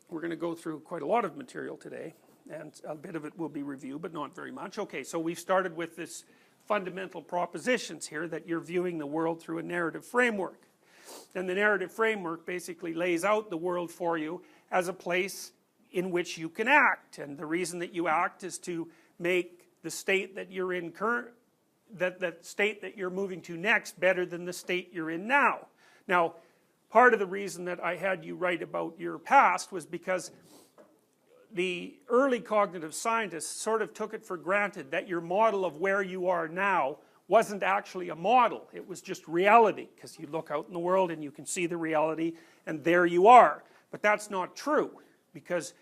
We're going to go through quite a lot of material today, and a bit of it will be review, but not very much. Okay, so we've started with this fundamental propositions here that you're viewing the world through a narrative framework. And the narrative framework basically lays out the world for you as a place in which you can act. And the reason that you act is to make the state that you're in that state that you're moving to next better than the state you're in now. Now, part of the reason that I had you write about your past was because the early cognitive scientists sort of took it for granted that your model of where you are now wasn't actually a model. It was just reality, because you look out in the world and you can see the reality, and there you are. But that's not true, because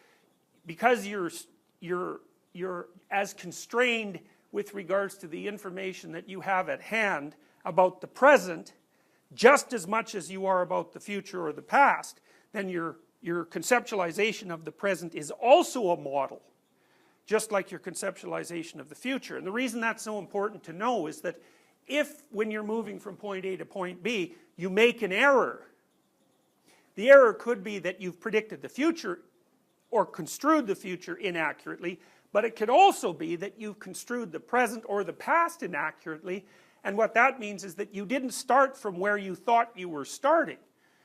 you're as constrained with regards to the information that you have at hand about the present, just as much as you are about the future or the past, then your conceptualization of the present is also a model, just like your conceptualization of the future. And the reason that's so important to know is that if, when you're moving from point A to point B, you make an error, the error could be that you've predicted the future or construed the future inaccurately, but it could also be that you've construed the present or the past inaccurately, and what that means is that you didn't start from where you thought you were starting.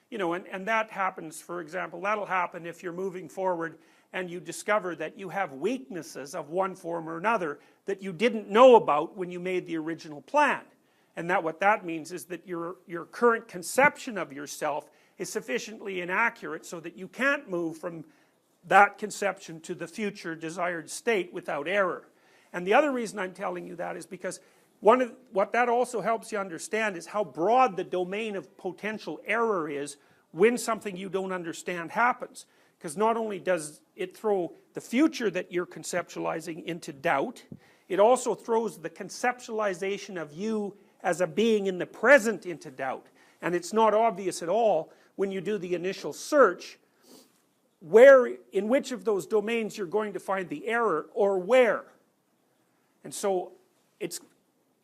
You know, and that happens, for example, that'll happen if you're moving forward and you discover that you have weaknesses of one form or another that you didn't know about when you made the original plan. And that what that means is that your current conception of yourself is sufficiently inaccurate so that you can't move from that conception to the future desired state without error. And the other reason I'm telling you that is because what that also helps you understand is how broad the domain of potential error is when something you don't understand happens. Because not only does it throw the future that you're conceptualizing into doubt, it also throws the conceptualization of you as a being in the present into doubt. And it's not obvious at all when you do the initial search in which of those domains you're going to find the error, or where. And so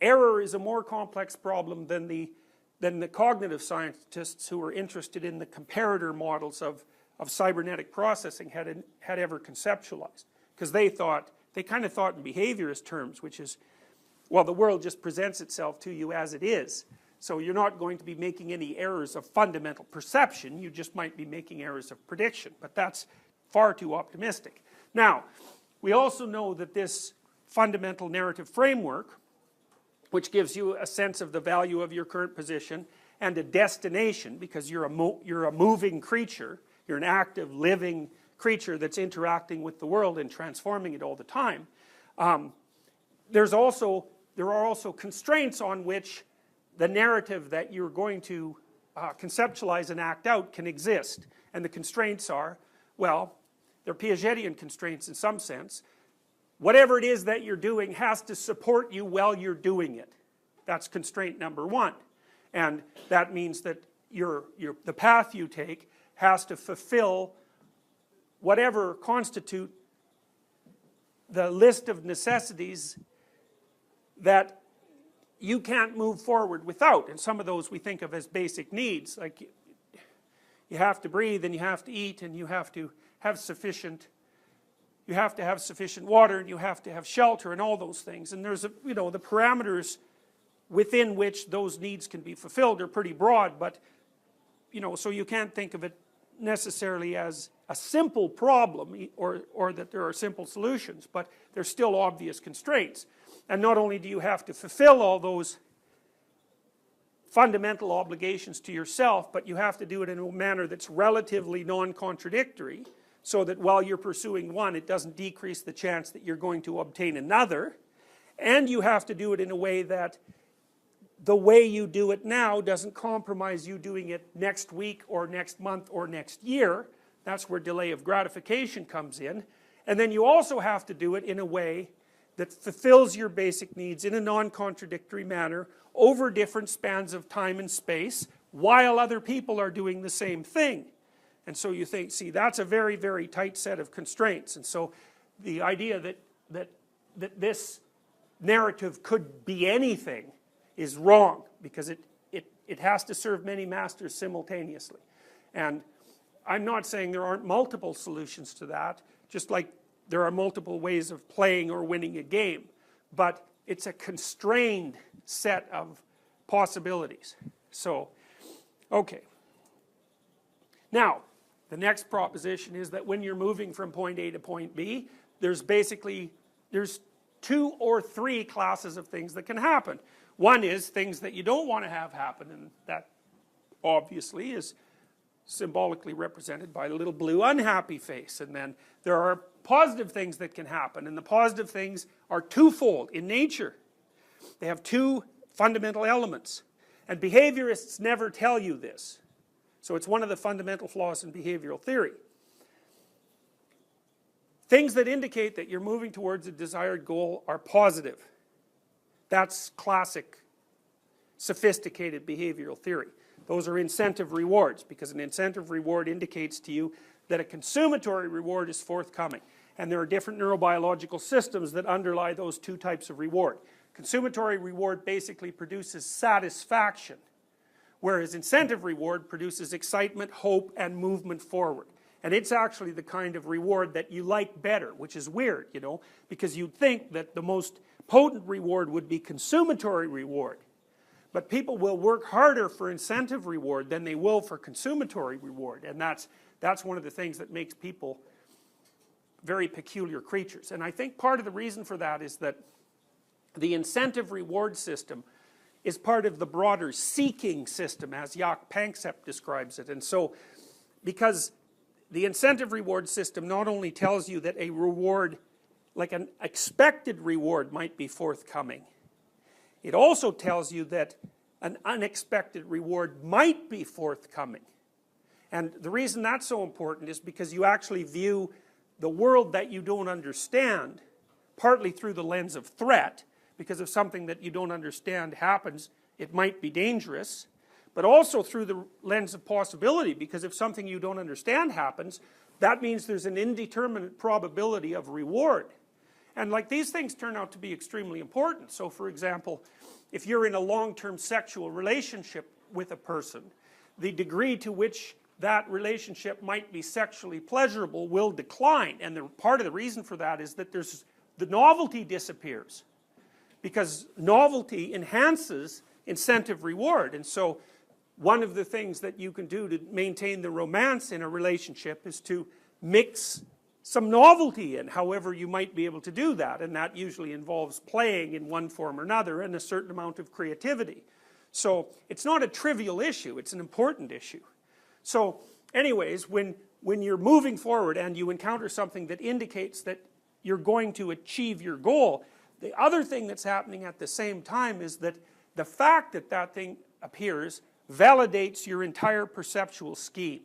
error is a more complex problem than the cognitive scientists who were interested in the comparator models of cybernetic processing had ever conceptualized. Because they kind of thought in behaviorist terms, which is, well, the world just presents itself to you as it is. So you're not going to be making any errors of fundamental perception, you just might be making errors of prediction. But that's far too optimistic. Now, we also know that this fundamental narrative framework, which gives you a sense of the value of your current position and a destination, because you're a moving creature, you're an active, living creature that's interacting with the world and transforming it all the time. There are also constraints on which the narrative that you're going to conceptualize and act out can exist. And the constraints are, well, they're Piagetian constraints in some sense. Whatever it is that you're doing has to support you while you're doing it. That's constraint number one. And that means that the path you take has to fulfill whatever constitute the list of necessities that you can't move forward without. And some of those we think of as basic needs, like you have to breathe and you have to eat and you have to have sufficient water and you have to have shelter and all those things. And there's the parameters within which those needs can be fulfilled are pretty broad, but so you can't think of it necessarily as a simple problem or that there are simple solutions, but there's still obvious constraints. And not only do you have to fulfill all those fundamental obligations to yourself, but you have to do it in a manner that's relatively non-contradictory, so that while you're pursuing one, it doesn't decrease the chance that you're going to obtain another. And you have to do it in a way that the way you do it now doesn't compromise you doing it next week or next month or next year. That's where delay of gratification comes in. And then you also have to do it in a way that fulfills your basic needs in a non-contradictory manner over different spans of time and space while other people are doing the same thing. And so you think, see, that's a very, very tight set of constraints. And so the idea that this narrative could be anything is wrong, because it has to serve many masters simultaneously. And I'm not saying there aren't multiple solutions to that, just like there are multiple ways of playing or winning a game, but it's a constrained set of possibilities. So, okay. Now, the next proposition is that when you're moving from point A to point B, there's 2 or 3 classes of things that can happen. One is things that you don't want to have happen, and that obviously is symbolically represented by the little blue unhappy face. And then there are positive things that can happen, and the positive things are twofold in nature. They have 2 fundamental elements, and behaviorists never tell you this. So it's one of the fundamental flaws in behavioral theory. Things that indicate that you're moving towards a desired goal are positive. That's classic, sophisticated behavioral theory. Those are incentive rewards, because an incentive reward indicates to you that a consummatory reward is forthcoming. And there are different neurobiological systems that underlie those 2 types of reward. Consummatory reward basically produces satisfaction, whereas incentive reward produces excitement, hope, and movement forward. And it's actually the kind of reward that you like better, which is weird, you know, because you'd think that the most potent reward would be consummatory reward. But people will work harder for incentive reward than they will for consummatory reward. And that's one of the things that makes people very peculiar creatures. And I think part of the reason for that is that the incentive reward system is part of the broader seeking system, as Jaak Panksepp describes it. And so, because the incentive reward system not only tells you that a reward, like an expected reward, might be forthcoming, it also tells you that an unexpected reward might be forthcoming. And the reason that's so important is because you actually view the world that you don't understand partly through the lens of threat, because if something that you don't understand happens, it might be dangerous, but also through the lens of possibility, because if something you don't understand happens, that means there's an indeterminate probability of reward. And like these things turn out to be extremely important. So for example, if you're in a long-term sexual relationship with a person, the degree to which that relationship might be sexually pleasurable will decline. And part of the reason for that is that the novelty disappears, because novelty enhances incentive reward. And so one of the things that you can do to maintain the romance in a relationship is to mix some novelty in, however you might be able to do that. And that usually involves playing in one form or another and a certain amount of creativity. So it's not a trivial issue, it's an important issue. So anyways, when you're moving forward and you encounter something that indicates that you're going to achieve your goal, the other thing that's happening at the same time is that the fact that that thing appears validates your entire perceptual scheme,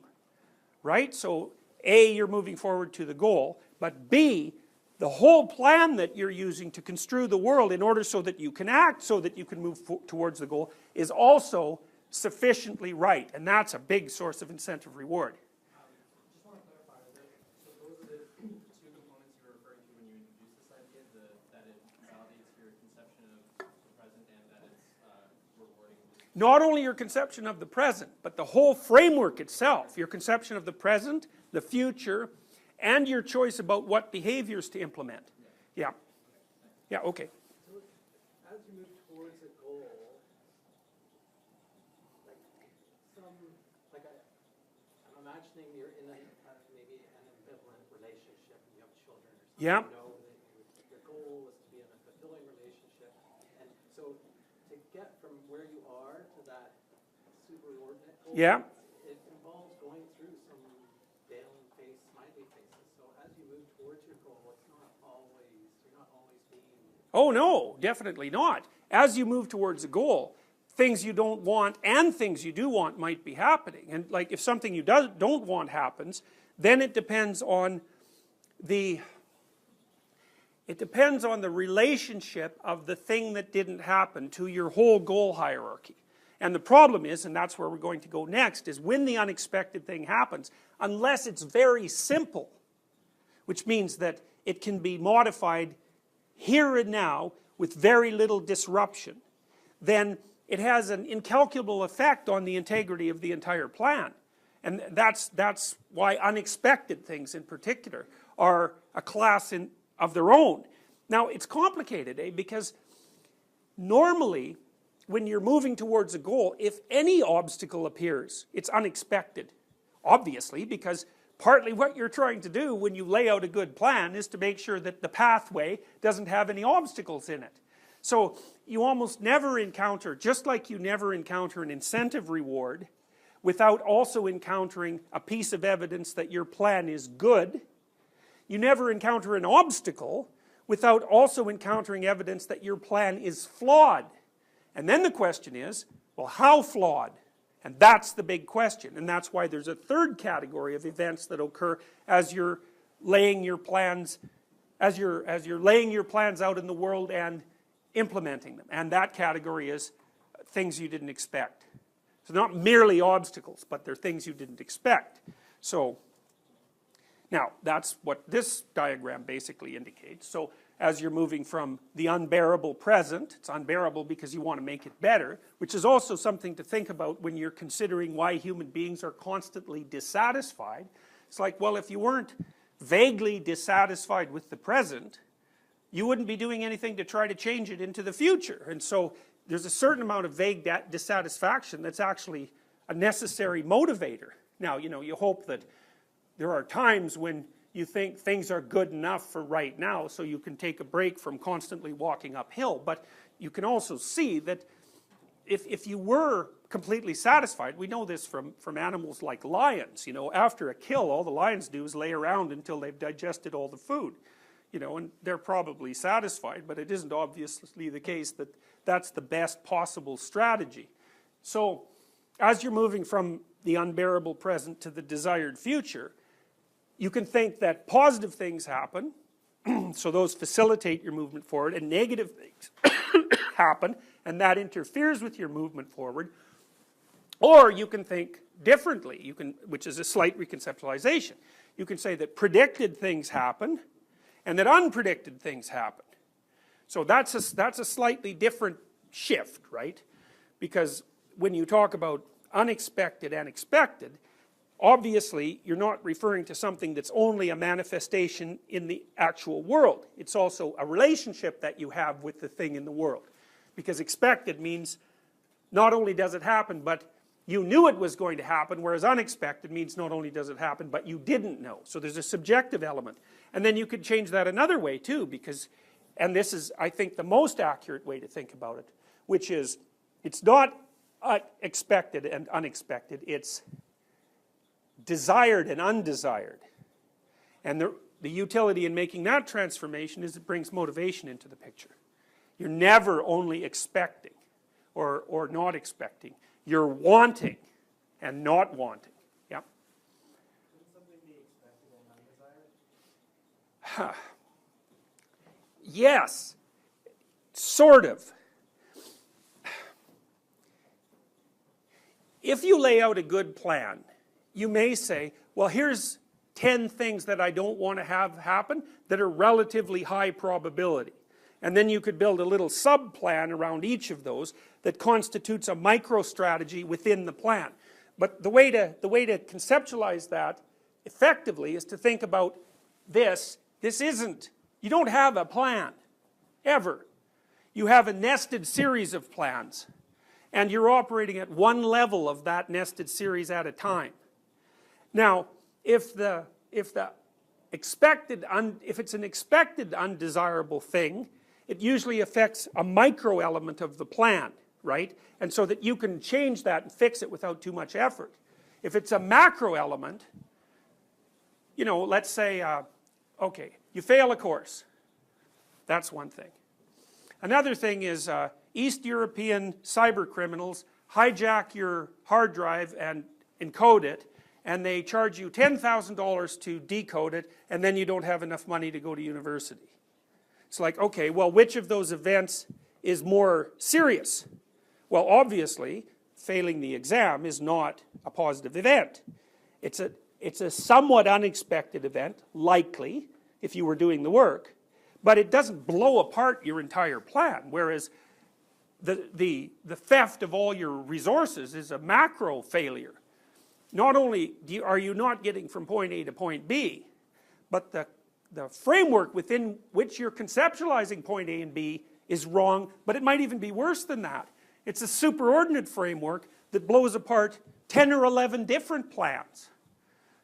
right? So A, you're moving forward to the goal, but B, the whole plan that you're using to construe the world in order so that you can act, so that you can move towards the goal, is also sufficiently right, and that's a big source of incentive reward. Just want to clarify a bit. So those are the 2 components you were referring to when you introduced this idea, that it validates your conception of the present and that it's rewarding. Not only your conception of the present, but the whole framework itself. Your conception of the present, the future, and your choice about what behaviors to implement. Yeah. Yeah, okay. So as you move towards a goal, I'm imagining you're in maybe an ambivalent relationship and you have children or something. Yeah. You know that your goal is to be in a fulfilling relationship. And so to get from where you are to that superordinate goal, Yeah. it involves going through some down face, smiley faces. So as you move towards your goal, you're not always being... Oh no, definitely not. As you move towards a goal, things you don't want and things you do want might be happening. And like if something you don't want happens, then it depends on the relationship of the thing that didn't happen to your whole goal hierarchy. And the problem is, and that's where we're going to go next, is when the unexpected thing happens, unless it's very simple, which means that it can be modified here and now with very little disruption, then it has an incalculable effect on the integrity of the entire plan. And that's why unexpected things in particular are a class of their own. Now it's complicated, because normally when you're moving towards a goal, if any obstacle appears, it's unexpected. Obviously, because partly what you're trying to do when you lay out a good plan is to make sure that the pathway doesn't have any obstacles in it. So you almost never encounter, just like you never encounter an incentive reward without also encountering a piece of evidence that your plan is good, you never encounter an obstacle without also encountering evidence that your plan is flawed. And then the question is, well, how flawed? And that's the big question, and that's why there's a third category of events that occur as you're laying your plans, as you're laying your plans out in the world and implementing them. And that category is things you didn't expect. So not merely obstacles, but they're things you didn't expect. So now that's what this diagram basically indicates. So as you're moving from the unbearable present, it's unbearable because you want to make it better, which is also something to think about when you're considering why human beings are constantly dissatisfied. It's like, well, if you weren't vaguely dissatisfied with the present, you wouldn't be doing anything to try to change it into the future. And so there's a certain amount of vague dissatisfaction that's actually a necessary motivator. Now, you hope that there are times when you think things are good enough for right now, so you can take a break from constantly walking uphill. But you can also see that if you were completely satisfied, we know this from animals like lions, after a kill, all the lions do is lay around until they've digested all the food, and they're probably satisfied, but it isn't obviously the case that that's the best possible strategy. So as you're moving from the unbearable present to the desired future, you can think that positive things happen, so those facilitate your movement forward, and negative things happen, and that interferes with your movement forward. Or you can think differently, which is a slight reconceptualization. You can say that predicted things happen, and that unpredicted things happen. So that's a slightly different shift, right? Because when you talk about unexpected and expected, obviously, you're not referring to something that's only a manifestation in the actual world. It's also a relationship that you have with the thing in the world. Because expected means not only does it happen, but you knew it was going to happen, whereas unexpected means not only does it happen, but you didn't know. So there's a subjective element. And then you could change that another way too, because, and this is, I think, the most accurate way to think about it, which is, it's not expected and unexpected, it's desired and undesired. And the utility in making that transformation is it brings motivation into the picture. You're never only expecting or not expecting. You're wanting and not wanting. Yep. Shouldn't something be expected and undesired? Yes, sort of. If you lay out a good plan, you may say, well, here's 10 things that I don't want to have happen that are relatively high probability. And then you could build a little sub-plan around each of those that constitutes a micro-strategy within the plan. But the way to conceptualize that effectively is to think about this. This isn't, you don't have a plan, ever. You have a nested series of plans. And you're operating at one level of that nested series at a time. Now, if it's an expected undesirable thing, it usually affects a micro element of the plan, right? And so that you can change that and fix it without too much effort. If it's a macro element, let's say, okay, you fail a course. That's one thing. Another thing is East European cyber criminals hijack your hard drive and encode it, and they charge you $10,000 to decode it, and then you don't have enough money to go to university. It's like, okay, well, which of those events is more serious? Well, obviously, failing the exam is not a positive event. It's a somewhat unexpected event, likely, if you were doing the work, but it doesn't blow apart your entire plan, whereas the theft of all your resources is a macro failure. not only are you not getting from point A to point B, but the framework within which you're conceptualizing point A and B is wrong, but it might even be worse than that. It's a superordinate framework that blows apart 10 or 11 different plans.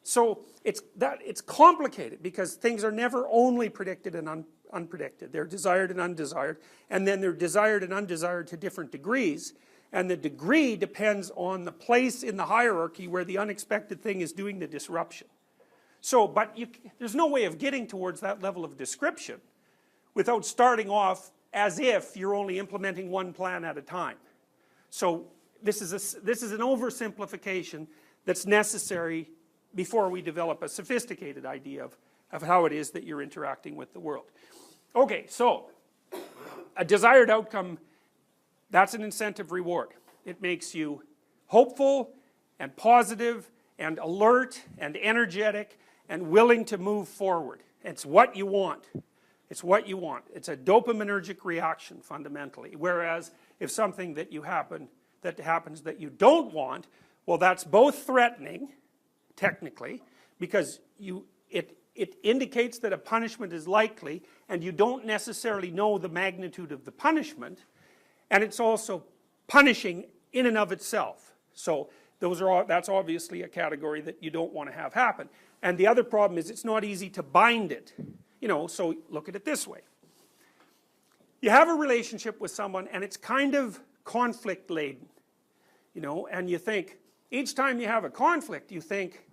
So it's complicated because things are never only predicted and unpredicted. They're desired and undesired, and then they're desired and undesired to different degrees, and the degree depends on the place in the hierarchy where the unexpected thing is doing the disruption. So, but there's no way of getting towards that level of description without starting off as if you're only implementing one plan at a time. So this is an oversimplification that's necessary before we develop a sophisticated idea of how it is that you're interacting with the world. Okay, so a desired outcome, that's an incentive reward. It makes you hopeful and positive and alert and energetic and willing to move forward. It's what you want. It's what you want. It's a dopaminergic reaction fundamentally. Whereas if something that happens that you don't want, well, that's both threatening, technically, because it indicates that a punishment is likely and you don't necessarily know the magnitude of the punishment, and it's also punishing in and of itself. So that's obviously a category that you don't want to have happen. And the other problem is it's not easy to bind it. You know, so look at it this way. You have a relationship with someone and it's kind of conflict laden. You know, and you think, each time you have a conflict, you think,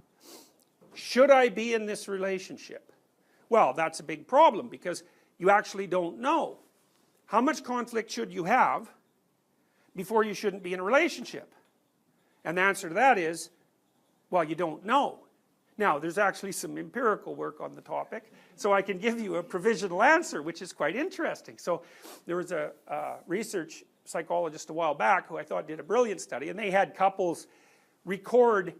should I be in this relationship? Well, that's a big problem because you actually don't know. How much conflict should you have before you shouldn't be in a relationship? And the answer to that is, well, you don't know. Now, there's actually some empirical work on the topic, so I can give you a provisional answer, which is quite interesting. So there was a research psychologist a while back who I thought did a brilliant study, and they had couples record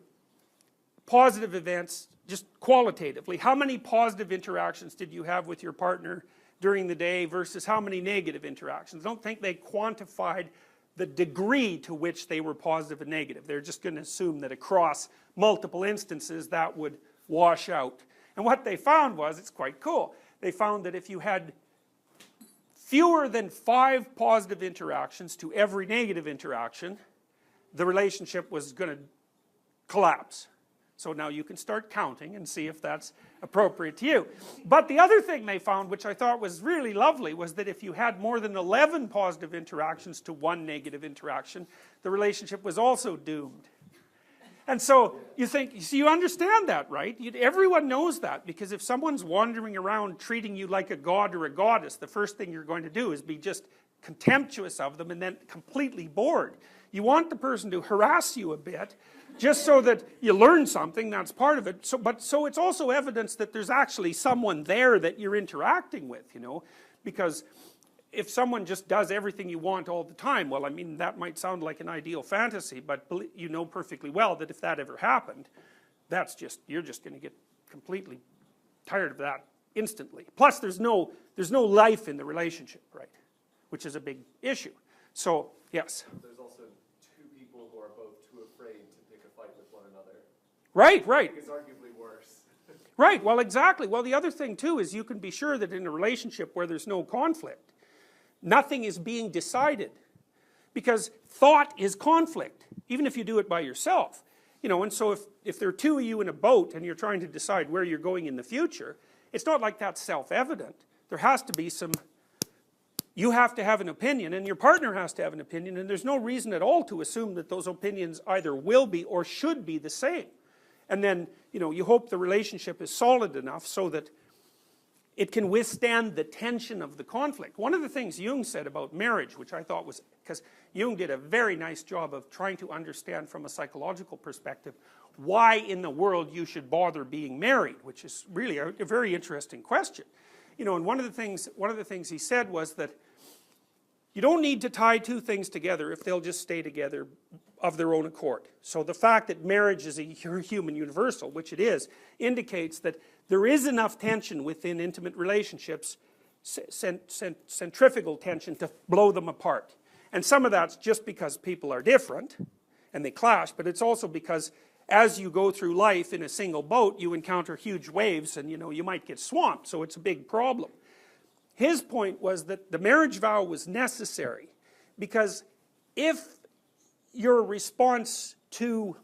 positive events just qualitatively. How many positive interactions did you have with your partner during the day versus how many negative interactions? I don't think they quantified the degree to which they were positive and negative. They're just going to assume that across multiple instances that would wash out. And what they found was, it's quite cool, they found that if you had fewer than 5 positive interactions to every negative interaction, the relationship was going to collapse. So now you can start counting and see if that's appropriate to you. But the other thing they found, which I thought was really lovely, was that if you had more than 11 positive interactions to 1 negative interaction, the relationship was also doomed. And so you think, so you understand that, right? Everyone knows that, because if someone's wandering around treating you like a god or a goddess, the first thing you're going to do is be just contemptuous of them and then completely bored. You want the person to harass you a bit, just so that you learn something, that's part of it. So it's also evidence that there's actually someone there that you're interacting with, you know, because if someone just does everything you want all the time, well, I mean, that might sound like an ideal fantasy, but you know perfectly well that if that ever happened, you're just going to get completely tired of that instantly. Plus, there's no life in the relationship, right, which is a big issue. So, yes? There's also two people who are both too afraid to pick a fight with one another. Right, right. It's arguably worse. Right, well, exactly. Well, the other thing, too, is you can be sure that in a relationship where there's no conflict, nothing is being decided, because thought is conflict, even if you do it by yourself. You know, and so if there are 2 of you in a boat and you're trying to decide where you're going in the future, it's not like that's self-evident. There has to be you have to have an opinion, and your partner has to have an opinion, and there's no reason at all to assume that those opinions either will be or should be the same. And then, you know, you hope the relationship is solid enough so that it can withstand the tension of the conflict. One of the things Jung said about marriage, which I thought was, because Jung did a very nice job of trying to understand from a psychological perspective why in the world you should bother being married, which is really a very interesting question. You know, and one of the things he said was that you don't need to tie 2 things together if they'll just stay together of their own accord. So the fact that marriage is a human universal, which it is, indicates that there is enough tension within intimate relationships, centrifugal tension, to blow them apart. And some of that's just because people are different and they clash, but it's also because as you go through life in a single boat, you encounter huge waves and you might get swamped, so it's a big problem. His point was that the marriage vow was necessary because if your response to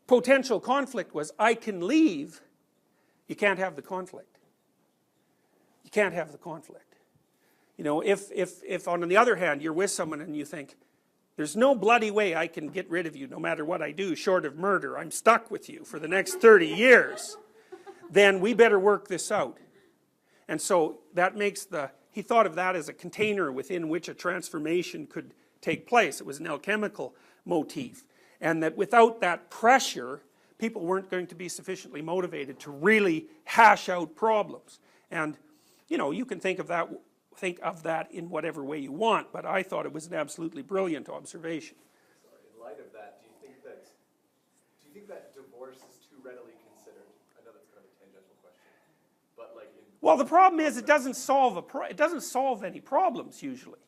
potential conflict was, I can leave, you can't have the conflict. You can't have the conflict. If on the other hand, you're with someone and you think, there's no bloody way I can get rid of you no matter what I do short of murder, I'm stuck with you for the next 30 years, then we better work this out. And so that makes he thought of that as a container within which a transformation could take place. It was an alchemical motif. And that without that pressure, people weren't going to be sufficiently motivated to really hash out problems. And, you can think of that in whatever way you want, but I thought it was an absolutely brilliant observation. So in light of that, do you think that divorce is too readily considered? I know that's kind of a tangential question, but well, the problem is it doesn't solve any problems usually,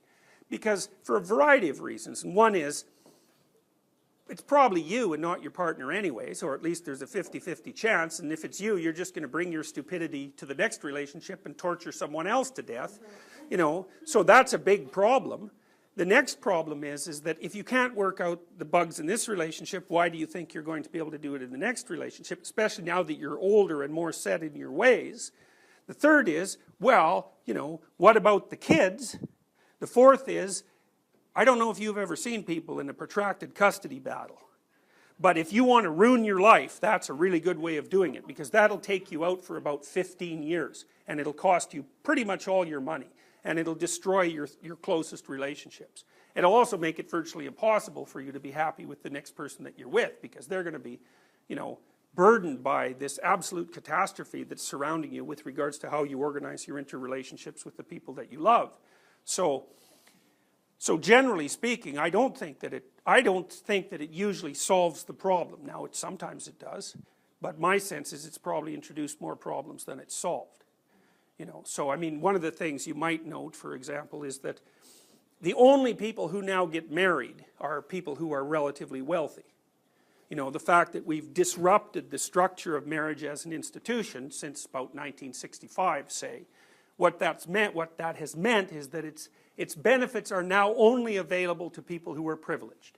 because for a variety of reasons. And one is, it's probably you and not your partner anyways, or at least there's a 50-50 chance, and if it's you, you're just going to bring your stupidity to the next relationship and torture someone else to death. So that's a big problem. The next problem is that if you can't work out the bugs in this relationship, why do you think you're going to be able to do it in the next relationship, especially now that you're older and more set in your ways? The third is, well, what about the kids? The fourth is, I don't know if you've ever seen people in a protracted custody battle, but if you want to ruin your life, that's a really good way of doing it, because that'll take you out for about 15 years, and it'll cost you pretty much all your money, and it'll destroy your closest relationships. It'll also make it virtually impossible for you to be happy with the next person that you're with, because they're going to be, burdened by this absolute catastrophe that's surrounding you with regards to how you organize your interrelationships with the people that you love. So generally speaking, I don't think that it usually solves the problem. Now, sometimes it does, but my sense is it's probably introduced more problems than it's solved. So I mean, one of the things you might note, for example, is that the only people who now get married are people who are relatively wealthy. The fact that we've disrupted the structure of marriage as an institution since about 1965, say, what that has meant is that its benefits are now only available to people who are privileged.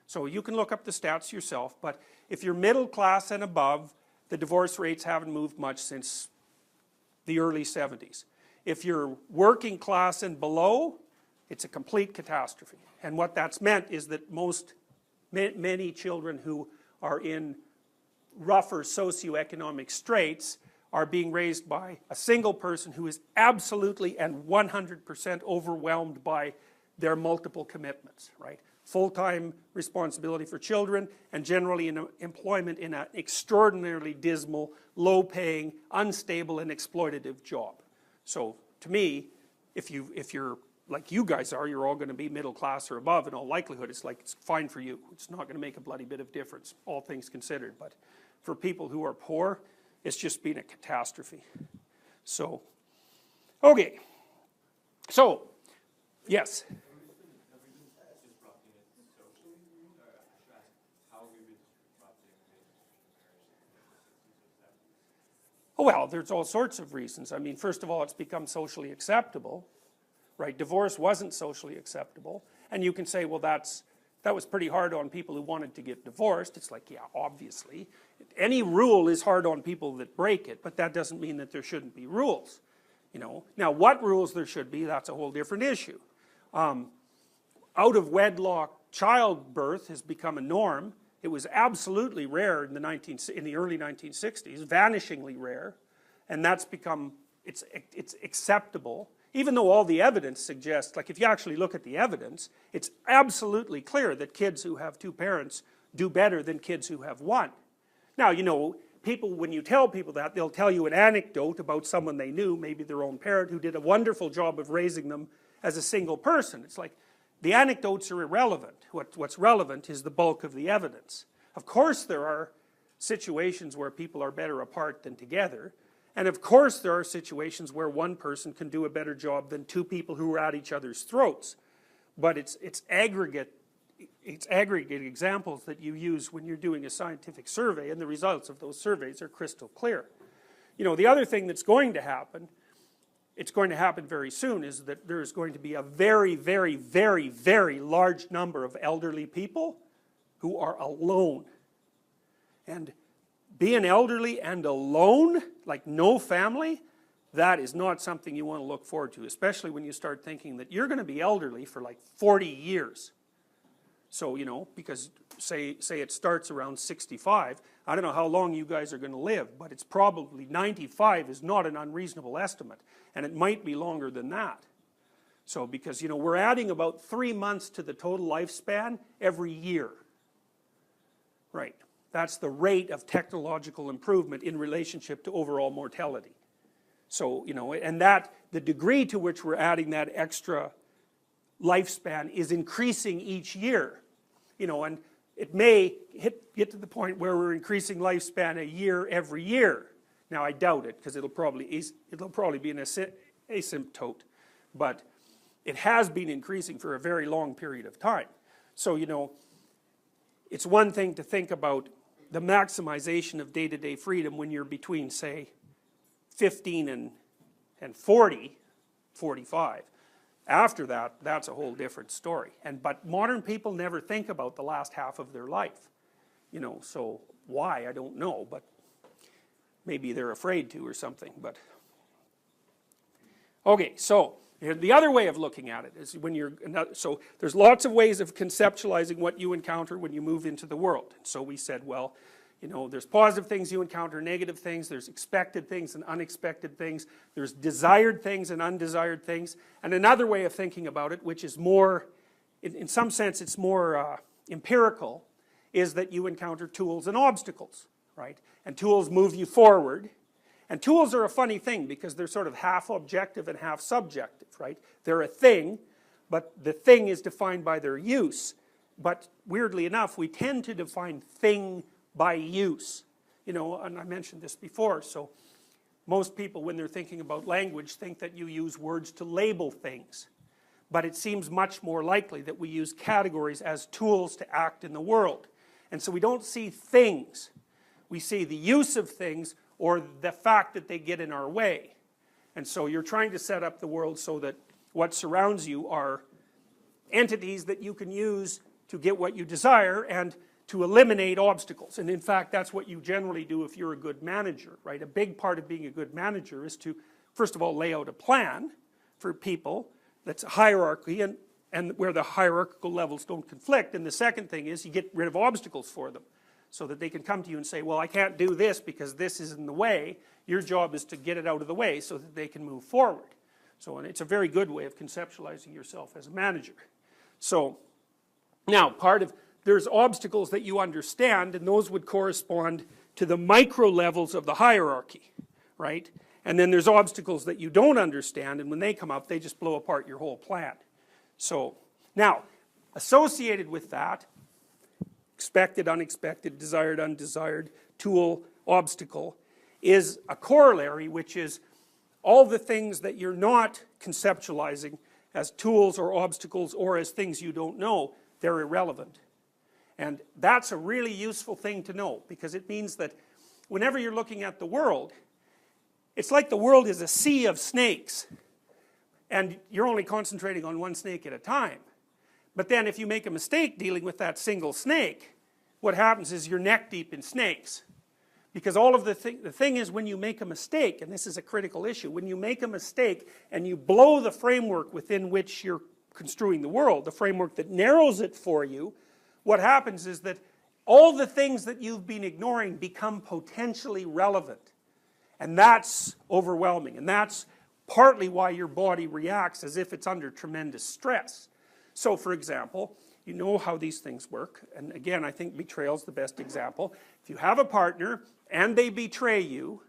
So you can look up the stats yourself, but if you're middle class and above, the divorce rates haven't moved much since the early 70s. If you're working class and below, it's a complete catastrophe. And what that's meant is that many children who are in rougher socioeconomic straits are being raised by a single person who is absolutely and 100% overwhelmed by their multiple commitments, right? Full-time responsibility for children, and generally in employment in an extraordinarily dismal, low-paying, unstable, and exploitative job. So to me, if you're like you guys are, you're all going to be middle class or above in all likelihood. It's fine for you. It's not going to make a bloody bit of difference, all things considered. But for people who are poor, it's just been a catastrophe. So, okay. So, yes? Well, there's all sorts of reasons. I mean, first of all, it's become socially acceptable, right? Divorce wasn't socially acceptable. And you can say, well, that was pretty hard on people who wanted to get divorced. It's like, yeah, obviously. Any rule is hard on people that break it, but that doesn't mean that there shouldn't be rules. Now, what rules there should be, that's a whole different issue. Out of wedlock childbirth has become a norm. It was absolutely rare in the early 1960s, vanishingly rare, and that's become, it's acceptable. Even though all the evidence suggests, like if you actually look at the evidence, it's absolutely clear that kids who have two parents do better than kids who have one. Now, people, when you tell people that, they'll tell you an anecdote about someone they knew, maybe their own parent, who did a wonderful job of raising them as a single person. It's like, the anecdotes are irrelevant. What's relevant is the bulk of the evidence. Of course there are situations where people are better apart than together, and of course there are situations where one person can do a better job than two people who are at each other's throats. But it's aggregate it's aggregate examples that you use when you're doing a scientific survey, and the results of those surveys are crystal clear. You know, the other thing that's going to happen, it's going to happen very soon, is that there's going to be a very, very, very, very large number of elderly people who are alone. And being elderly and alone, like no family, that is not something you want to look forward to, especially when you start thinking that you're going to be elderly for like 40 years. So, you know, because say it starts around 65, I don't know how long you guys are going to live, but it's probably 95 is not an unreasonable estimate, and it might be longer than that. So, because, you know, we're adding about 3 months to the total lifespan every year. Right. That's the rate of technological improvement in relationship to overall mortality. So, you know, and that, the degree to which we're adding that extra lifespan is increasing each year. You know, and it may get to the point where we're increasing lifespan a year every year. Now I doubt it, because it'll probably be an asymptote, but it has been increasing for a very long period of time. So, you know, it's one thing to think about the maximization of day-to-day freedom when you're between, say, 15 and 40, 45. After that, that's a whole different story. But modern people never think about the last half of their life. You know, so why, I don't know, but maybe they're afraid to or something. But okay, so the other way of looking at it is when you're, so there's lots of ways of conceptualizing what you encounter when you move into the world. So we said, well, you know, there's positive things you encounter, negative things, there's expected things and unexpected things, there's desired things and undesired things. And another way of thinking about it, which is more, in some sense it's more empirical, is that you encounter tools and obstacles, right? And tools move you forward. And tools are a funny thing because they're sort of half objective and half subjective, right? They're a thing, but the thing is defined by their use. But weirdly enough, we tend to define thing by use. You know, and I mentioned this before, so most people when they're thinking about language think that you use words to label things. But it seems much more likely that we use categories as tools to act in the world. And so we don't see things. We see the use of things or the fact that they get in our way. And so you're trying to set up the world so that what surrounds you are entities that you can use to get what you desire and to eliminate obstacles. And in fact, that's what you generally do if you're a good manager, right? A big part of being a good manager is to, first of all, lay out a plan for people that's a hierarchy and where the hierarchical levels don't conflict. And the second thing is you get rid of obstacles for them so that they can come to you and say, well, I can't do this because this is in the way. Your job is to get it out of the way so that they can move forward. So, and it's a very good way of conceptualizing yourself as a manager. So, now, there's obstacles that you understand, and those would correspond to the micro levels of the hierarchy, right? And then there's obstacles that you don't understand, and when they come up, they just blow apart your whole plan. So, now, associated with that, expected, unexpected, desired, undesired, tool, obstacle, is a corollary, which is all the things that you're not conceptualizing as tools or obstacles or as things you don't know, they're irrelevant. And that's a really useful thing to know, because it means that whenever you're looking at the world, it's like the world is a sea of snakes, and you're only concentrating on one snake at a time. But then if you make a mistake dealing with that single snake, what happens is you're neck deep in snakes. Because all of the thing is, when you make a mistake, and this is a critical issue, when you make a mistake and you blow the framework within which you're construing the world, the framework that narrows it for you, what happens is that all the things that you've been ignoring become potentially relevant. And that's overwhelming. And that's partly why your body reacts as if it's under tremendous stress. So, for example, you know how these things work. And again, I think betrayal's the best example. If you have a partner and they betray you,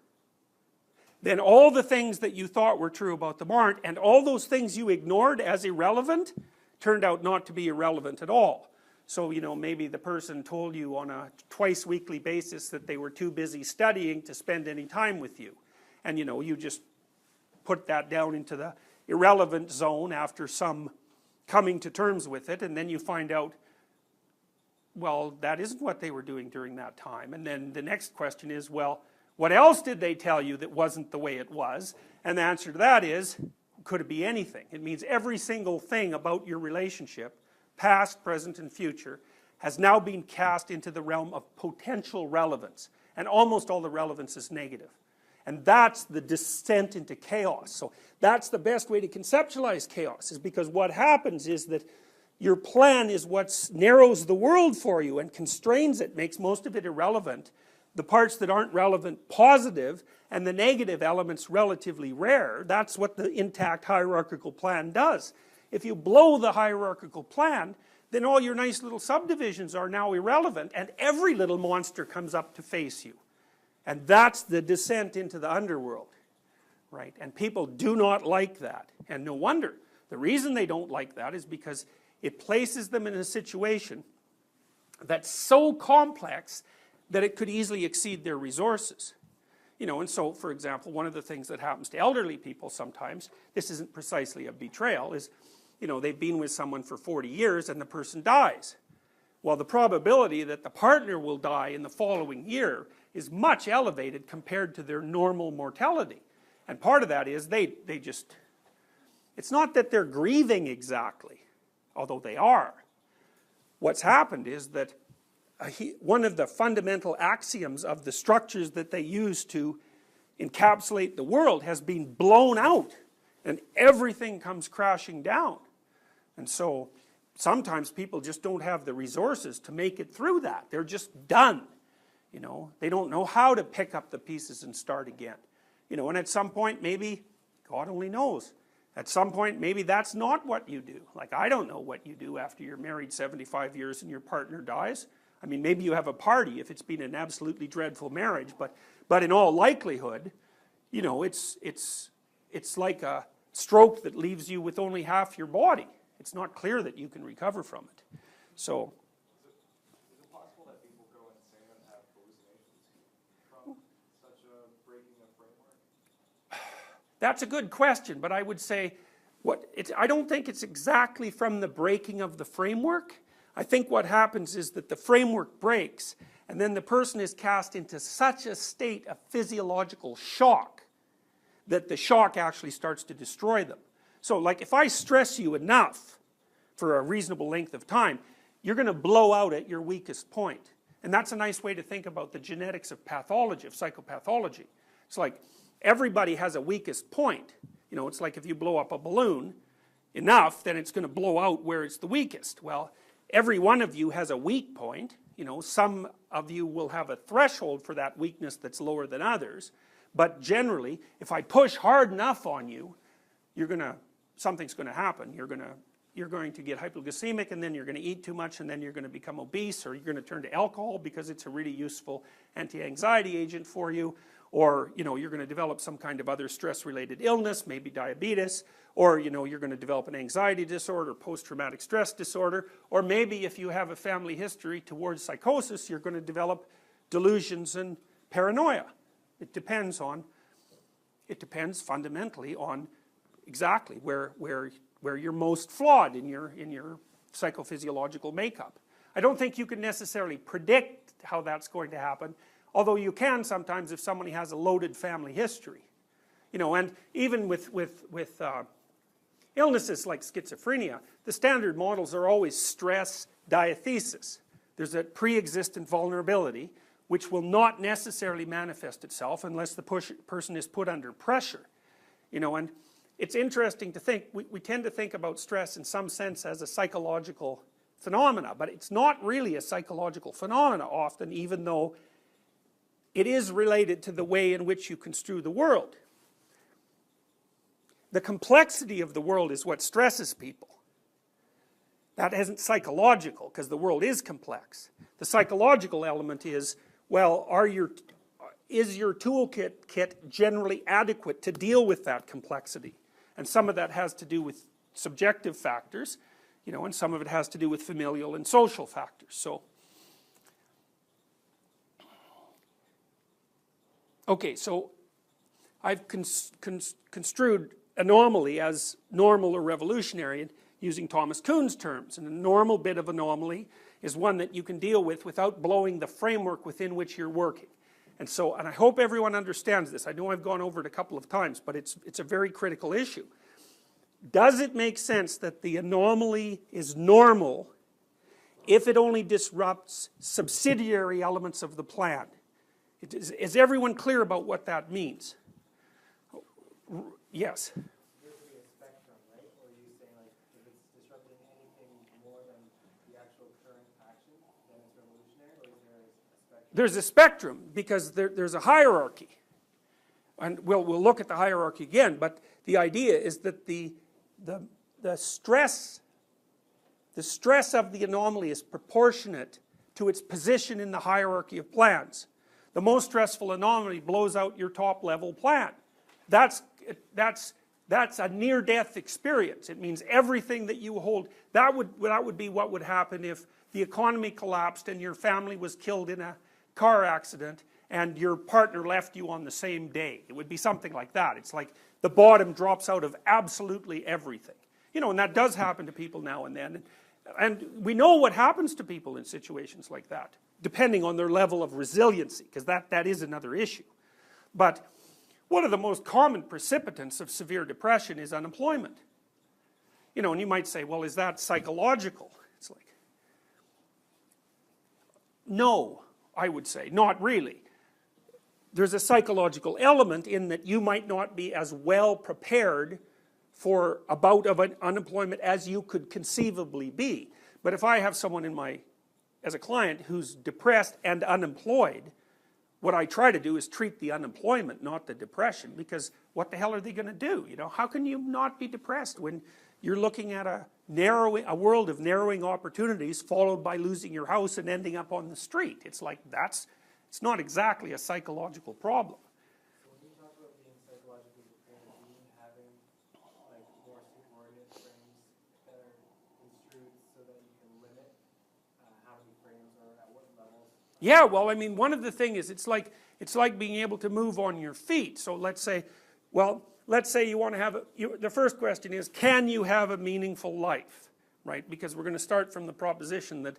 then all the things that you thought were true about them aren't, and all those things you ignored as irrelevant turned out not to be irrelevant at all. So, you know, maybe the person told you on a twice weekly basis that they were too busy studying to spend any time with you. And, you know, you just put that down into the irrelevant zone after some coming to terms with it, and then you find out well, that isn't what they were doing during that time. And then the next question is, well, what else did they tell you that wasn't the way it was? And the answer to that is, could it be anything? It means every single thing about your relationship, past, present, and future, has now been cast into the realm of potential relevance. And almost all the relevance is negative. And that's the descent into chaos. So that's the best way to conceptualize chaos, is because what happens is that your plan is what narrows the world for you and constrains it, makes most of it irrelevant. The parts that aren't relevant, positive, and the negative elements relatively rare. That's what the intact hierarchical plan does. If you blow the hierarchical plan, then all your nice little subdivisions are now irrelevant, and every little monster comes up to face you. And that's the descent into the underworld, right? And people do not like that, and no wonder. The reason they don't like that is because it places them in a situation that's so complex that it could easily exceed their resources. You know, and so, for example, one of the things that happens to elderly people sometimes, this isn't precisely a betrayal, is, you know, they've been with someone for 40 years and the person dies. Well, the probability that the partner will die in the following year is much elevated compared to their normal mortality. And part of that is they just, it's not that they're grieving exactly, although they are. What's happened is that one of the fundamental axioms of the structures that they use to encapsulate the world has been blown out, and everything comes crashing down. And so sometimes people just don't have the resources to make it through that. They're just done. You know, they don't know how to pick up the pieces and start again. You know, and at some point maybe, God only knows, at some point maybe that's not what you do. Like, I don't know what you do after you're married 75 years and your partner dies. I mean, maybe you have a party if it's been an absolutely dreadful marriage, but in all likelihood, you know, it's like a stroke that leaves you with only half your body. It's not clear that you can recover from it. So, is it possible that people go insane and have hallucinations from such a breaking of framework? that's a good question, but I would say, I don't think it's exactly from the breaking of the framework. I think what happens is that the framework breaks, and then the person is cast into such a state of physiological shock that the shock actually starts to destroy them. So, like, if I stress you enough for a reasonable length of time, you're going to blow out at your weakest point. And that's a nice way to think about the genetics of pathology, of psychopathology. It's like everybody has a weakest point. You know, it's like if you blow up a balloon enough, then it's going to blow out where it's the weakest. Well, every one of you has a weak point. You know, some of you will have a threshold for that weakness that's lower than others. But generally, if I push hard enough on you, something's going to happen. You're going to get hypoglycemic, and then you're going to eat too much, and then you're going to become obese, or you're going to turn to alcohol because it's a really useful anti-anxiety agent for you, or, you know, you're going to develop some kind of other stress-related illness, maybe diabetes, or, you know, you're going to develop an anxiety disorder, post-traumatic stress disorder, or maybe if you have a family history towards psychosis, you're going to develop delusions and paranoia. It depends fundamentally on exactly where you're most flawed in your psychophysiological makeup. I don't think you can necessarily predict how that's going to happen, although you can sometimes if somebody has a loaded family history. You know, and even with illnesses like schizophrenia, the standard models are always stress, diathesis. There's a pre-existent vulnerability which will not necessarily manifest itself unless the person is put under pressure. You know, and it's interesting to think, we tend to think about stress in some sense as a psychological phenomena, but it's not really a psychological phenomena often, even though it is related to the way in which you construe the world. The complexity of the world is what stresses people. That isn't psychological, because the world is complex. The psychological element is, well, is your toolkit generally adequate to deal with that complexity? And some of that has to do with subjective factors, you know, and some of it has to do with familial and social factors. So, okay, so I've construed anomaly as normal or revolutionary using Thomas Kuhn's terms. And a normal bit of anomaly is one that you can deal with without blowing the framework within which you're working. And so, and I hope everyone understands this. I know I've gone over it a couple of times, but it's a very critical issue. Does it make sense that the anomaly is normal if it only disrupts subsidiary elements of the plan? Is everyone clear about what that means? Yes? There could be a spectrum, right? Or are you saying, like, if it's disrupting anything more than the actual current action, then it's revolutionary, or is there a spectrum? There's a spectrum, because there's a hierarchy. And we'll look at the hierarchy again, but the idea is that the stress of the anomaly is proportionate to its position in the hierarchy of plans. The most stressful anomaly blows out your top level plan. That's a near-death experience. It means everything that you hold, that would be what would happen if the economy collapsed and your family was killed in a car accident and your partner left you on the same day. It would be something like that. It's like the bottom drops out of absolutely everything. You know, and that does happen to people now and then. And we know what happens to people in situations like that, depending on their level of resiliency, because that is another issue. But one of the most common precipitants of severe depression is unemployment. You know, and you might say, well, is that psychological? It's like, no, I would say, not really. There's a psychological element in that you might not be as well prepared for a bout of unemployment as you could conceivably be. But if I have someone as a client who's depressed and unemployed, what I try to do is treat the unemployment, not the depression, because what the hell are they going to do? You know, how can you not be depressed when you're looking at a world of narrowing opportunities followed by losing your house and ending up on the street? It's like it's not exactly a psychological problem. So when you talk about being psychologically prepared, do you mean having like more subordinate frames that are construed so that you can limit how many frames are at what levels? Yeah, well, I mean, one of the things is it's like being able to move on your feet. So let's say you want to have the first question is, can you have a meaningful life, right? Because we're going to start from the proposition that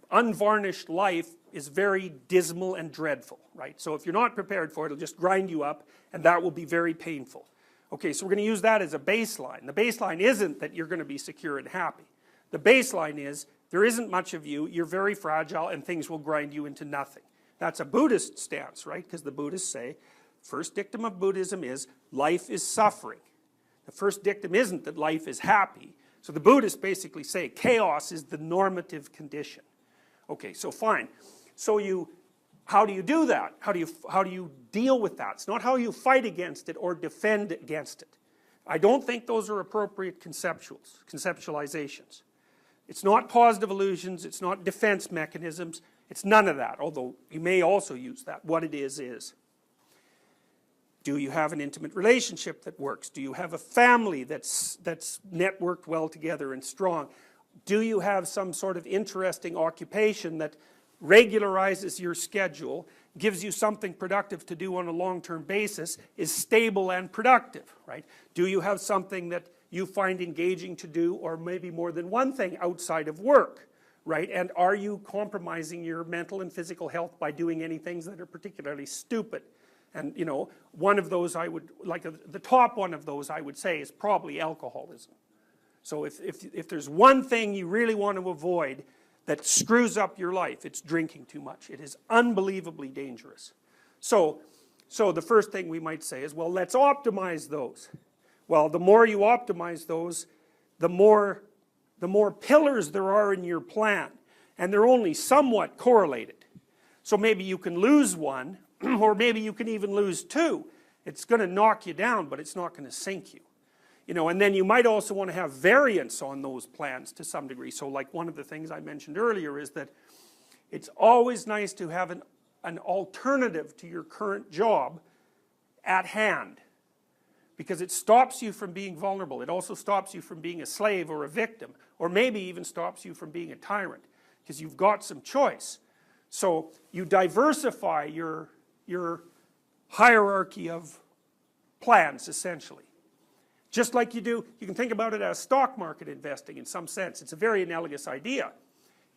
unvarnished life is very dismal and dreadful, right? So if you're not prepared for it, it'll just grind you up, and that will be very painful. Okay, so we're going to use that as a baseline. The baseline isn't that you're going to be secure and happy. The baseline is there isn't much of you, you're very fragile, and things will grind you into nothing. That's a Buddhist stance, right? Because the Buddhists say, first dictum of Buddhism is life is suffering. The first dictum isn't that life is happy. So the Buddhists basically say chaos is the normative condition. Okay, so fine. So how do you do that? How do you deal with that? It's not how you fight against it or defend against it. I don't think those are appropriate conceptualizations. It's not positive illusions, it's not defense mechanisms, it's none of that, although you may also use that. What it is, do you have an intimate relationship that works? Do you have a family that's networked well together and strong? Do you have some sort of interesting occupation that regularizes your schedule, gives you something productive to do on a long-term basis, is stable and productive, right? Do you have something that you find engaging to do, or maybe more than one thing outside of work, right? And are you compromising your mental and physical health by doing any things that are particularly stupid? And, you know, one of those the top one of those I would say is probably alcoholism. So if there's one thing you really want to avoid that screws up your life, it's drinking too much. It is unbelievably dangerous. So the first thing we might say is, well, let's optimize those. Well, the more you optimize those, the more pillars there are in your plan, and they're only somewhat correlated. So maybe you can lose one, or maybe you can even lose two. It's going to knock you down, but it's not going to sink you. You know, and then you might also want to have variance on those plans to some degree. So like one of the things I mentioned earlier is that it's always nice to have an alternative to your current job at hand, because it stops you from being vulnerable. It also stops you from being a slave or a victim, or maybe even stops you from being a tyrant, because you've got some choice. So you diversify your hierarchy of plans, essentially. Just like you do, you can think about it as stock market investing in some sense. It's a very analogous idea.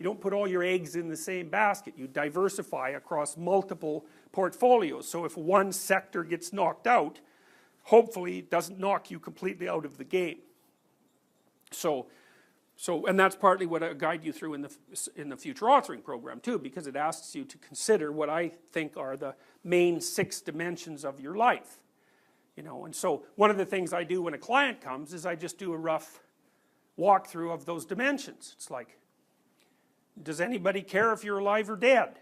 You don't put all your eggs in the same basket. You diversify across multiple portfolios. So if one sector gets knocked out, hopefully it doesn't knock you completely out of the game. And that's partly what I guide you through in the future authoring program too, because it asks you to consider what I think are the main 6 dimensions of your life. And so one of the things I do when a client comes is I just do a rough walkthrough of those dimensions. It's like, does anybody care if you're alive or dead?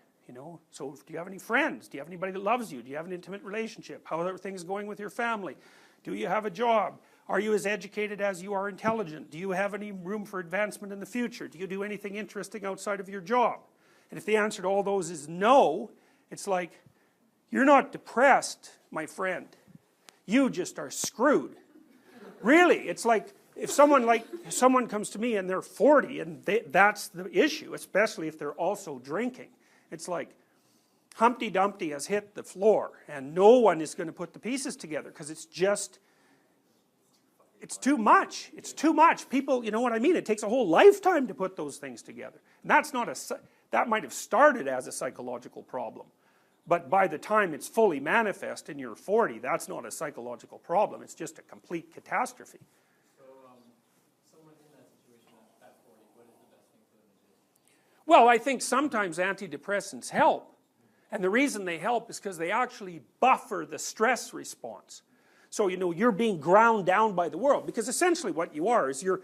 So do you have any friends? Do you have anybody that loves you? Do you have an intimate relationship? How are things going with your family? Do you have a job? Are you as educated as you are intelligent? Do you have any room for advancement in the future? Do you do anything interesting outside of your job? And if the answer to all those is no, it's like, you're not depressed, my friend. You just are screwed. Really, it's like, if someone comes to me and they're 40 and that's the issue, especially if they're also drinking, it's like Humpty Dumpty has hit the floor and no one is going to put the pieces together because it's too much. It's too much. People, you know what I mean? It takes a whole lifetime to put those things together. And that might have started as a psychological problem. But by the time it's fully manifest and you're 40, that's not a psychological problem. It's just a complete catastrophe. Someone in that situation at 40, what is the best thing for them to do? Well, I think sometimes antidepressants help. And the reason they help is because they actually buffer the stress response. So, you're being ground down by the world. Because essentially what you are is you're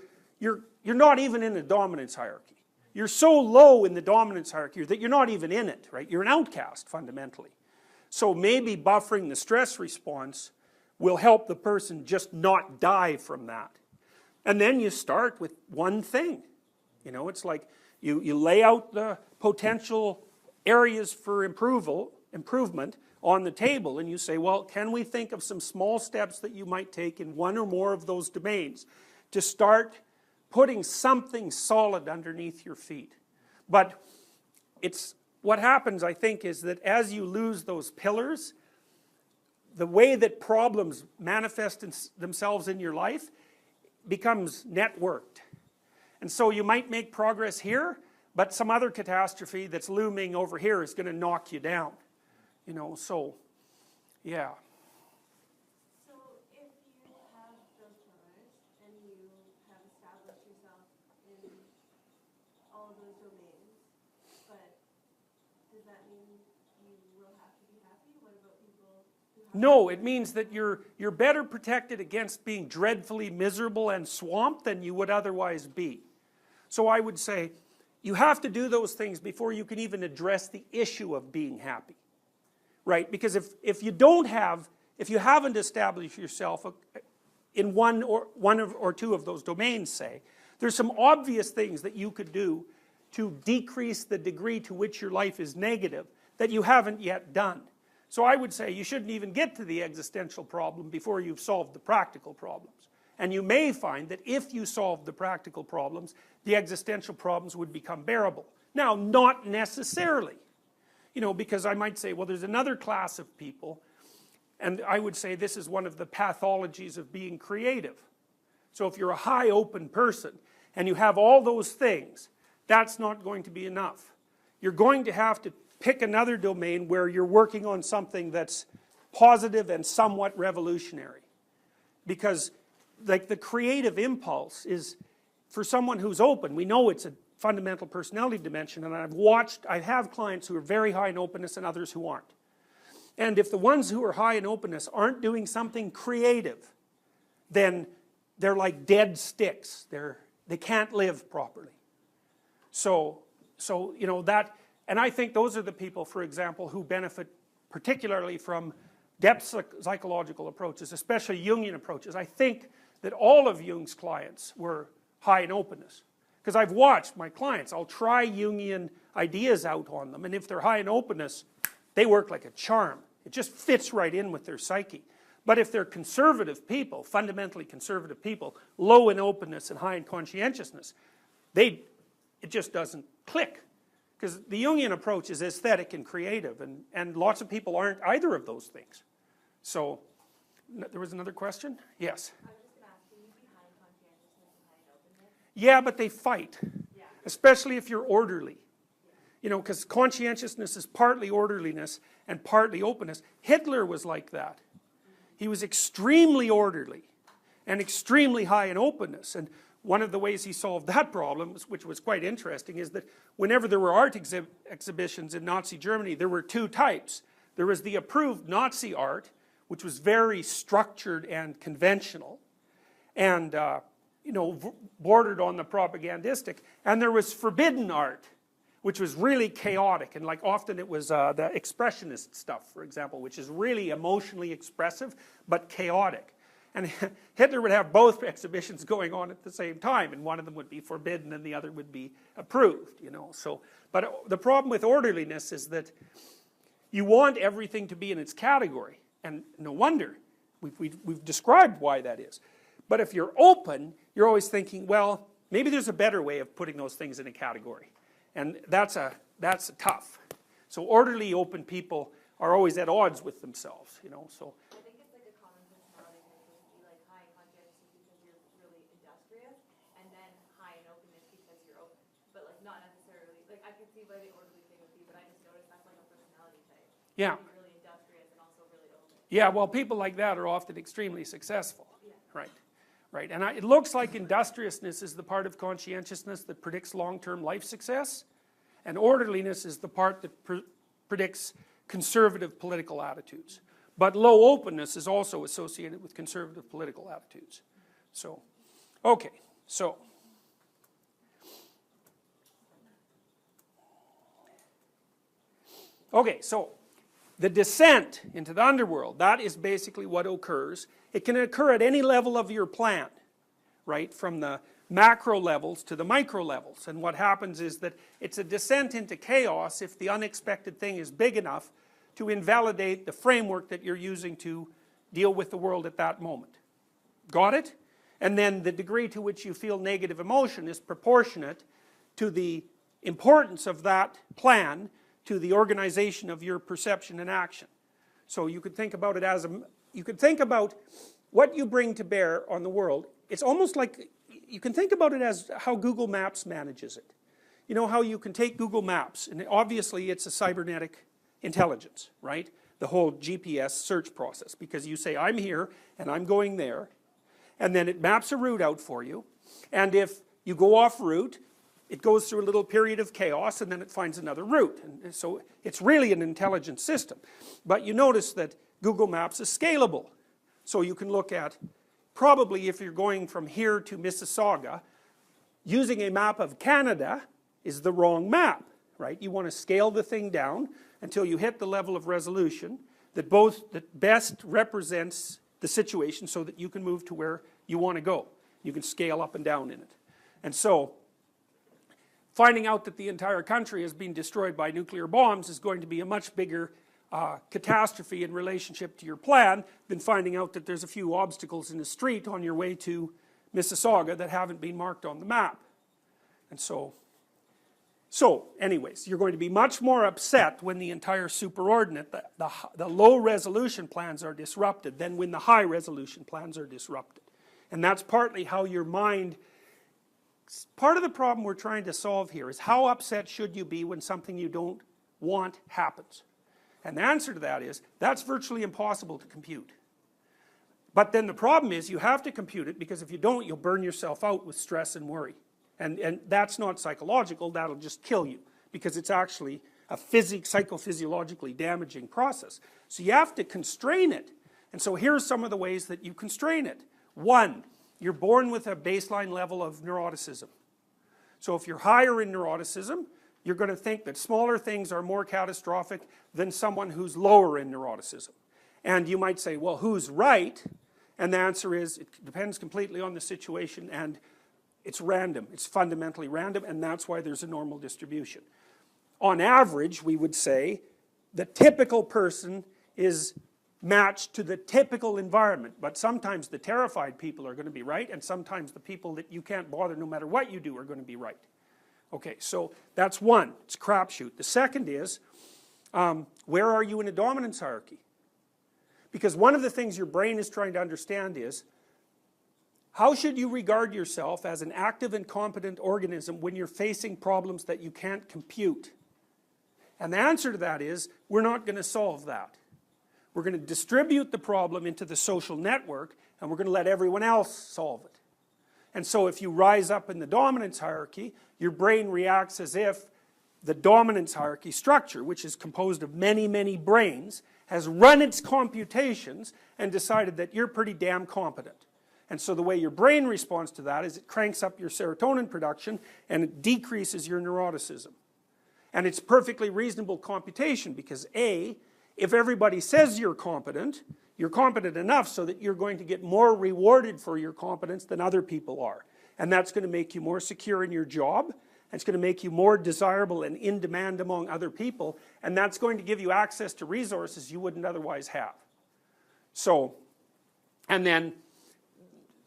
not even in a dominance hierarchy. You're so low in the dominance hierarchy that you're not even in it, right? You're an outcast, fundamentally. So maybe buffering the stress response will help the person just not die from that. And then you start with one thing. It's like you lay out the potential areas for improvement on the table and you say, well, can we think of some small steps that you might take in one or more of those domains to start putting something solid underneath your feet. But what happens, I think, is that as you lose those pillars, the way that problems manifest themselves in your life becomes networked. And so you might make progress here, but some other catastrophe that's looming over here is going to knock you down. So, yeah. So if you have those pillars and you have established yourself in all of those domains, but does that mean you will have to be happy? What about people who have... No, it means that you're better protected against being dreadfully miserable and swamped than you would otherwise be. So I would say you have to do those things before you can even address the issue of being happy. Right? Because if you haven't established yourself in one or two of those domains, say, there's some obvious things that you could do to decrease the degree to which your life is negative that you haven't yet done. So I would say you shouldn't even get to the existential problem before you've solved the practical problems. And you may find that if you solve the practical problems, the existential problems would become bearable. Now, not necessarily. Because I might say, well, there's another class of people, and I would say this is one of the pathologies of being creative. So if you're a high open person, and you have all those things, that's not going to be enough. You're going to have to pick another domain where you're working on something that's positive and somewhat revolutionary. Because, like, the creative impulse is, for someone who's open, we know it's a fundamental personality dimension, and I have clients who are very high in openness and others who aren't. And if the ones who are high in openness aren't doing something creative, then they're like dead sticks. They can't live properly. So that, and I think those are the people, for example, who benefit particularly from depth psychological approaches, especially Jungian approaches. I think that all of Jung's clients were high in openness. Because I've watched my clients, I'll try Jungian ideas out on them, and if they're high in openness, they work like a charm. It just fits right in with their psyche. But if they're conservative people, fundamentally conservative people, low in openness and high in conscientiousness, it just doesn't click. Because the Jungian approach is aesthetic and creative, and lots of people aren't either of those things. So, there was another question? Yes? I was just going to ask, can you be high in conscientiousness and high in openness? Yeah, but they fight. Yeah. especially if you're orderly. You know, because conscientiousness is partly orderliness and partly openness. Hitler was like that. He was extremely orderly and extremely high in openness. And one of the ways he solved that problem, which was quite interesting, is that whenever there were art exhibitions in Nazi Germany, there were two types. There was the approved Nazi art, which was very structured and conventional, and you know, bordered on the propagandistic. And there was forbidden art, which was really chaotic, and like often it was the expressionist stuff, for example, which is really emotionally expressive but chaotic. And Hitler would have both exhibitions going on at the same time, and one of them would be forbidden and the other would be approved, you know. So, but the problem with orderliness is that you want everything to be in its category, and no wonder. We've described why that is. But if you're open, you're always thinking, well, maybe there's a better way of putting those things in a category. And that's tough. So orderly, open people are always at odds with themselves, you know. So I think it's like a common personality characteristic to be like high in conscientiousness because you're really industrious, and then high in openness because you're open. But like not necessarily, like I can see why the orderly thing would be, but I just noticed that's like a personality type. yeah. You're really industrious and also really open. Yeah, well, people like that are often extremely successful. Yeah. Right. Right. And it looks like industriousness is the part of conscientiousness that predicts long-term life success, and orderliness is the part that predicts conservative political attitudes. But low openness is also associated with conservative political attitudes. So, okay, so. Okay, so the descent into the underworld, that is basically what occurs. It can occur at any level of your plan, right? From the macro levels to the micro levels. And what happens is that it's a descent into chaos if the unexpected thing is big enough to invalidate the framework that you're using to deal with the world at that moment. Got it? And then the degree to which you feel negative emotion is proportionate to the importance of that plan to the organization of your perception and action. So you could think about it as you could think about what you bring to bear on the world. It's almost like, you can think about it as how Google Maps manages it. You know how you can take Google Maps, and obviously it's a cybernetic intelligence, right? The whole GPS search process, because you say, I'm here, and I'm going there, and then it maps a route out for you, and if you go off route, it goes through a little period of chaos, and then it finds another route. And so it's really an intelligent system. But you notice that Google Maps is scalable. So you can look at, probably if you're going from here to Mississauga, using a map of Canada is the wrong map, right? You want to scale the thing down until you hit the level of resolution that best represents the situation so that you can move to where you want to go. You can scale up and down in it. And so, finding out that the entire country has been destroyed by nuclear bombs is going to be a much bigger catastrophe in relationship to your plan than finding out that there's a few obstacles in the street on your way to Mississauga that haven't been marked on the map. And so anyways, you're going to be much more upset when the entire superordinate, the low resolution plans are disrupted than when the high resolution plans are disrupted. And that's partly how your mind, part of the problem we're trying to solve here is how upset should you be when something you don't want happens? And the answer to that is, that's virtually impossible to compute. But then the problem is, you have to compute it, because if you don't, you'll burn yourself out with stress and worry. And that's not psychological, that'll just kill you, because it's actually a psychophysiologically damaging process. So you have to constrain it. And so here's some of the ways that you constrain it. One, you're born with a baseline level of neuroticism. So if you're higher in neuroticism, you're going to think that smaller things are more catastrophic than someone who's lower in neuroticism. And you might say, well, who's right? And the answer is, it depends completely on the situation, and it's random. It's fundamentally random, and that's why there's a normal distribution. On average, we would say, the typical person is matched to the typical environment, but sometimes the terrified people are going to be right, and sometimes the people that you can't bother no matter what you do are going to be right. Okay, so that's one, it's a crapshoot. The second is, where are you in a dominance hierarchy? Because one of the things your brain is trying to understand is, How should you regard yourself as an active and competent organism when you're facing problems that you can't compute? And the answer to that is, we're not going to solve that. We're going to distribute the problem into the social network, and we're going to let everyone else solve it. And so if you rise up in the dominance hierarchy, your brain reacts as if the dominance hierarchy structure, which is composed of many, many brains, has run its computations and decided that you're pretty damn competent. And so the way your brain responds to that is it cranks up your serotonin production and it decreases your neuroticism. And it's perfectly reasonable computation because A, if everybody says you're competent enough so that you're going to get more rewarded for your competence than other people are. And that's going to make you more secure in your job. It's going to make you more desirable and in demand among other people. And that's going to give you access to resources you wouldn't otherwise have. So, and then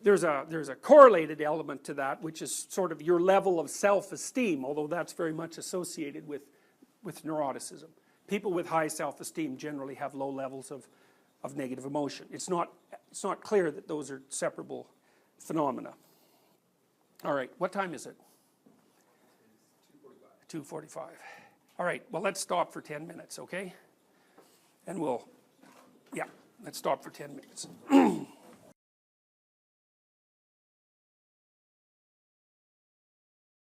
there's a correlated element to that, which is sort of your level of self-esteem, although that's very much associated with neuroticism. People with high self-esteem generally have low levels of negative emotion. It's not clear that those are separable phenomena. All right, what time is it? 2:45. All right, well, let's stop for 10 minutes, okay? And let's stop for 10 minutes.